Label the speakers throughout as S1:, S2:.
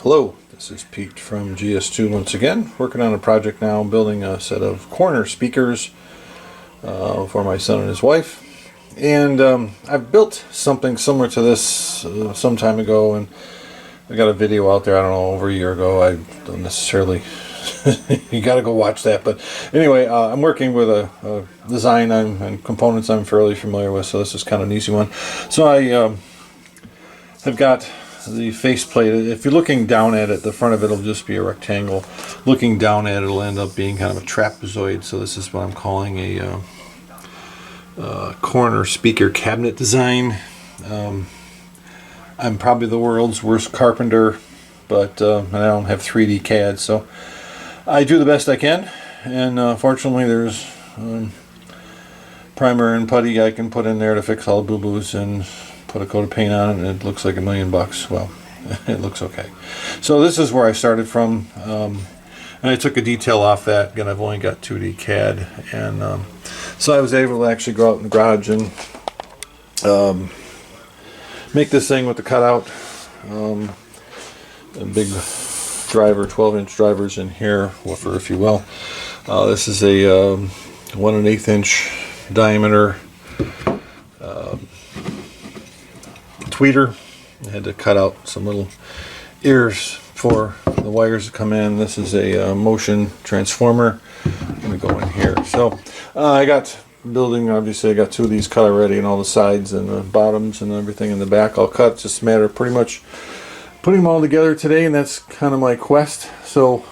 S1: Hello, this is Pete from GS2 once again, working on a project now, building a set of corner speakers for my son and his wife. And I've built something similar to this some time ago, and I got a video out there, I don't know, over a year ago. I don't necessarily, you got to go watch that. But anyway, I'm working with a design and components I'm fairly familiar with, so this is kind of an easy one. So I have got the faceplate. If you're looking down at it, the front of it will just be a rectangle. Looking down at it, it'll end up being kind of a trapezoid. So this is what I'm calling a corner speaker cabinet design. I'm probably the world's worst carpenter, but I don't have 3D CAD, so I do the best I can. And fortunately, there's primer and putty I can put in there to fix all the boo-boos and put a coat of paint on it, and it looks like $1,000,000. Well, it looks okay. So this is where I started from, and I took a detail off that. Again, I've only got 2D CAD, and so I was able to actually go out in the garage and make this thing with the cutout. A big driver, 12-inch drivers in here, woofer if you will. This is a 1 1/8 inch diameter tweeter. I had to cut out some little ears for the wires to come in. This is a motion transformer. I'm going to go in here. So I got building, obviously I got 2 of these cut already, and all the sides and the bottoms and everything in the back all cut. Just a matter of pretty much putting them all together today, and that's kind of my quest. So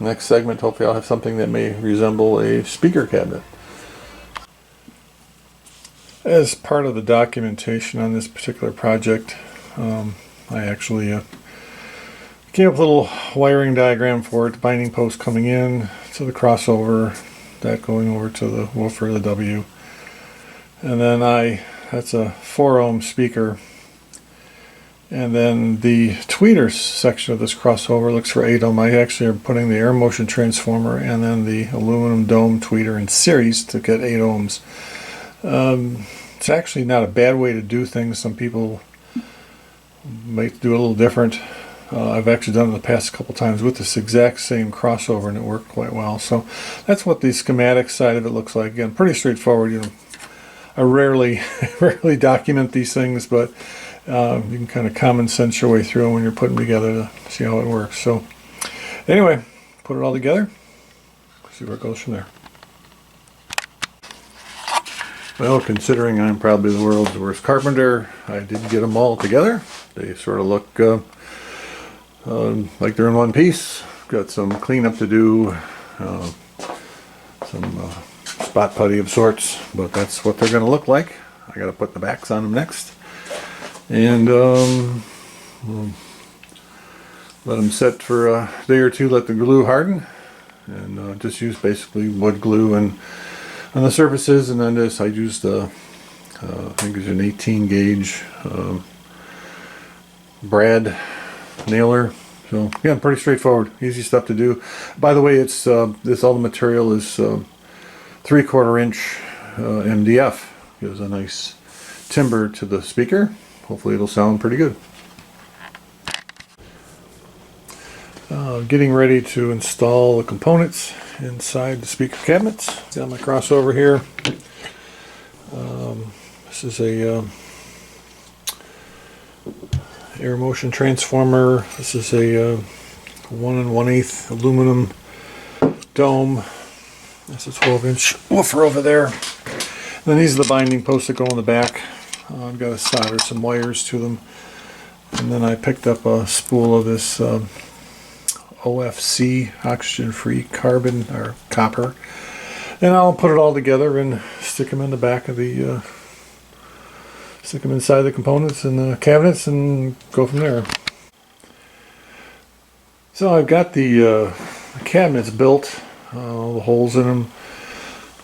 S1: next segment, hopefully I'll have something that may resemble a speaker cabinet. As part of the documentation on this particular project, I actually came up with a little wiring diagram for it. The binding post coming in to the crossover, that going over to the woofer, the W, and then that's a 4 ohm speaker, and then the tweeter section of this crossover looks for 8 ohm. I actually am putting the air motion transformer and then the aluminum dome tweeter in series to get 8 ohms. It's actually not a bad way to do things. Some people might do it a little different. I've actually done it the past couple times with this exact same crossover, and it worked quite well. So that's what the schematic side of it looks like. Again, pretty straightforward. You know, I rarely document these things, but you can kind of common sense your way through them when you're putting them together to see how it works. So anyway, put it all together, see where it goes from there. Well, considering I'm probably the world's worst carpenter, I did get them all together. They sort of look like they're in one piece. Got some cleanup to do, some spot putty of sorts, but that's what they're going to look like. I got to put the backs on them next, and we'll let them set for a day or two, let the glue harden, and just use basically wood glue and on the surfaces. And then this I used I think it's an 18 gauge brad nailer. So yeah, pretty straightforward, easy stuff to do. By the way, it's this, all the material is 3/4 inch MDF. Gives a nice timbre to the speaker. Hopefully it'll sound pretty good. Getting ready to install the components inside the speaker cabinets. Got my crossover here. This is a air motion transformer. This is a 1 1/8 aluminum dome. That's a 12-inch woofer over there. And then these are the binding posts that go in the back. I've got to solder some wires to them. And then I picked up a spool of this OFC, oxygen-free carbon or copper, and I'll put it all together and stick them in the back of the stick them inside the components and the cabinets and go from there. So I've got the cabinets built, all the holes in them.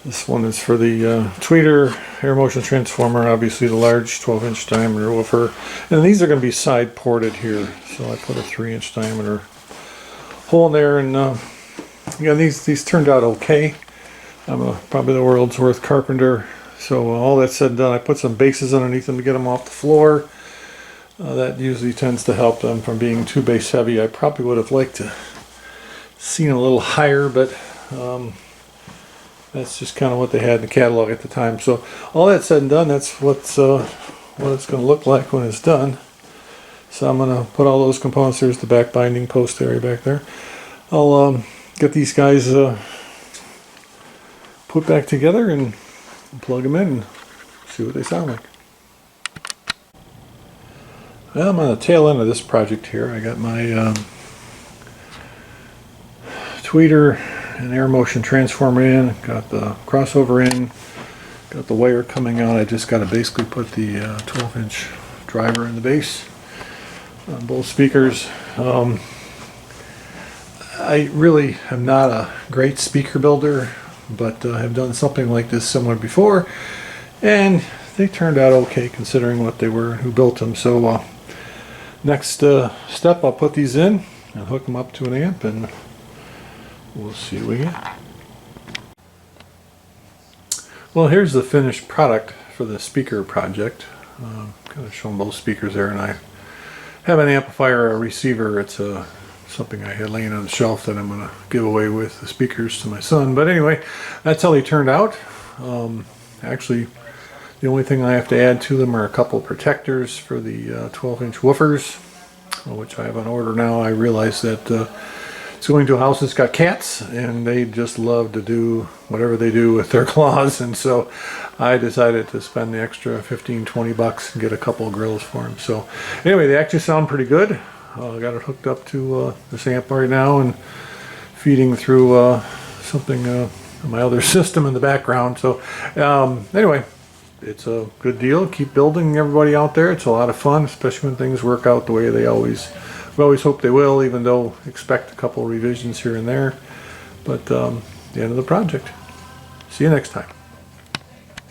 S1: This one is for the tweeter air motion transformer, obviously the large 12-inch diameter woofer, and these are going to be side ported here, so I put a 3-inch diameter hole in there, and yeah, these turned out okay. I'm probably the world's worst carpenter. So all that said and done, I put some bases underneath them to get them off the floor. That usually tends to help them from being too base heavy. I probably would have liked to seen a little higher, but that's just kind of what they had in the catalog at the time. So all that said and done, that's what it's going to look like when it's done. So I'm going to put all those components. There's the back binding post area back there. I'll get these guys put back together and plug them in and see what they sound like. Well, I'm on the tail end of this project here. I got my tweeter and air motion transformer in, got the crossover in, got the wire coming out. I just got to basically put the 12-inch driver in the base on both speakers. I really am not a great speaker builder, but have done something like this similar before, and they turned out okay considering what they were and who built them. So next step, I'll put these in and hook them up to an amp, and we'll see what we get. Well, here's the finished product for the speaker project. Kind of showing both speakers there, and I have an amplifier, a receiver. It's something I had laying on the shelf that I'm going to give away with the speakers to my son. But anyway, that's how they turned out. Actually, the only thing I have to add to them are a couple protectors for the 12-inch woofers, which I have on order now. I realize that it's going to a house that's got cats, and they just love to do whatever they do with their claws, and so I decided to spend the extra 15-20 bucks and get a couple of grills for them. So anyway, they actually sound pretty good. I got it hooked up to this amp right now and feeding through something my other system in the background. So anyway, it's a good deal. Keep building, everybody out there. It's a lot of fun, especially when things work out the way we always hope they will, even though expect a couple revisions here and there. But the end of the project. See you next time.